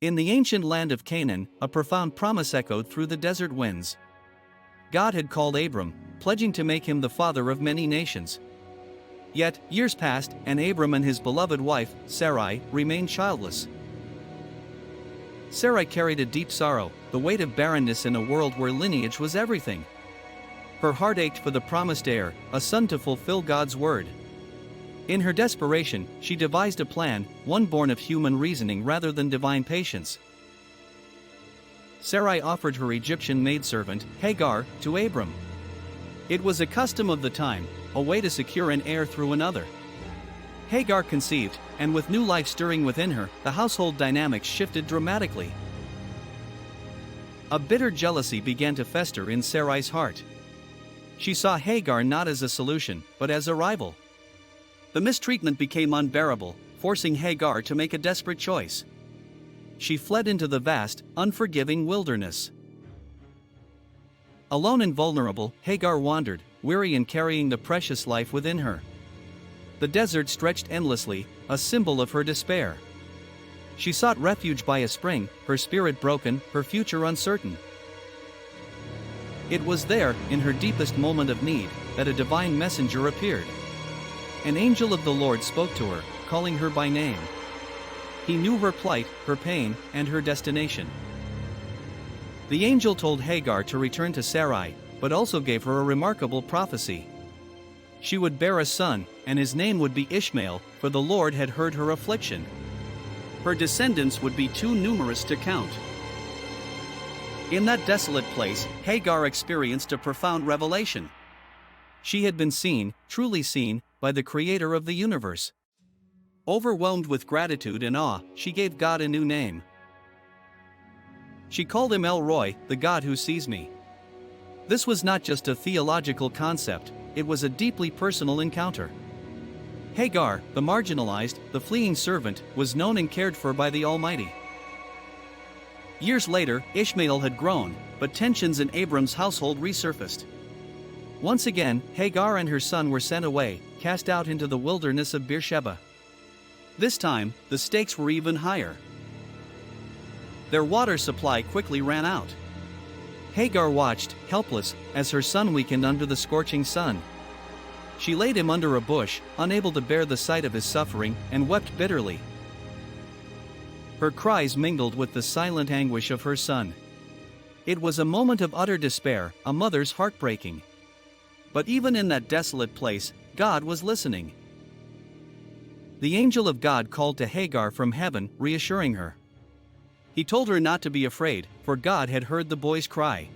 In the ancient land of Canaan, a profound promise echoed through the desert winds. God had called Abram, pledging to make him the father of many nations. Yet, years passed, and Abram and his beloved wife, Sarai, remained childless. Sarai carried a deep sorrow, the weight of barrenness in a world where lineage was everything. Her heart ached for the promised heir, a son to fulfill God's word. In her desperation, she devised a plan, one born of human reasoning rather than divine patience. Sarai offered her Egyptian maidservant, Hagar, to Abram. It was a custom of the time, a way to secure an heir through another. Hagar conceived, and with new life stirring within her, the household dynamics shifted dramatically. A bitter jealousy began to fester in Sarai's heart. She saw Hagar not as a solution, but as a rival. The mistreatment became unbearable, forcing Hagar to make a desperate choice. She fled into the vast, unforgiving wilderness. Alone and vulnerable, Hagar wandered, weary and carrying the precious life within her. The desert stretched endlessly, a symbol of her despair. She sought refuge by a spring, her spirit broken, her future uncertain. It was there, in her deepest moment of need, that a divine messenger appeared. An angel of the Lord spoke to her, calling her by name. He knew her plight, her pain, and her destination. The angel told Hagar to return to Sarai, but also gave her a remarkable prophecy. She would bear a son, and his name would be Ishmael, for the Lord had heard her affliction. Her descendants would be too numerous to count. In that desolate place, Hagar experienced a profound revelation. She had been seen, truly seen, by the Creator of the universe. Overwhelmed with gratitude and awe, she gave God a new name. She called him El Roi, the God who sees me. This was not just a theological concept, it was a deeply personal encounter. Hagar, the marginalized, the fleeing servant, was known and cared for by the Almighty. Years later, Ishmael had grown, but tensions in Abram's household resurfaced. Once again, Hagar and her son were sent away, cast out into the wilderness of Beersheba. This time, the stakes were even higher. Their water supply quickly ran out. Hagar watched, helpless, as her son weakened under the scorching sun. She laid him under a bush, unable to bear the sight of his suffering, and wept bitterly. Her cries mingled with the silent anguish of her son. It was a moment of utter despair, a mother's heartbreaking. But even in that desolate place, God was listening. The angel of God called to Hagar from heaven, reassuring her. He told her not to be afraid, for God had heard the boy's cry.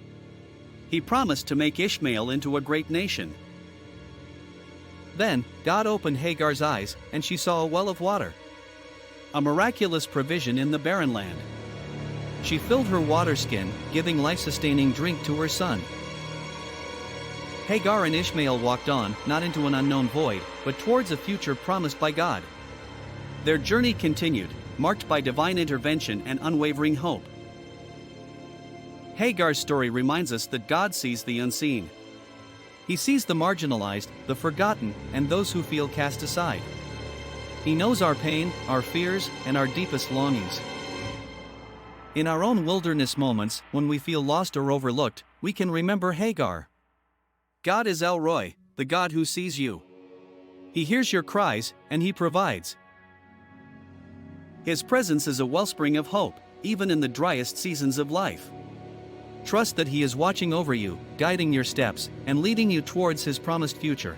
He promised to make Ishmael into a great nation. Then, God opened Hagar's eyes, and she saw a well of water. A miraculous provision in the barren land. She filled her water skin, giving life-sustaining drink to her son. Hagar and Ishmael walked on, not into an unknown void, but towards a future promised by God. Their journey continued, marked by divine intervention and unwavering hope. Hagar's story reminds us that God sees the unseen. He sees the marginalized, the forgotten, and those who feel cast aside. He knows our pain, our fears, and our deepest longings. In our own wilderness moments, when we feel lost or overlooked, we can remember Hagar. God is El Roi, the God who sees you. He hears your cries, and He provides. His presence is a wellspring of hope, even in the driest seasons of life. Trust that He is watching over you, guiding your steps, and leading you towards His promised future.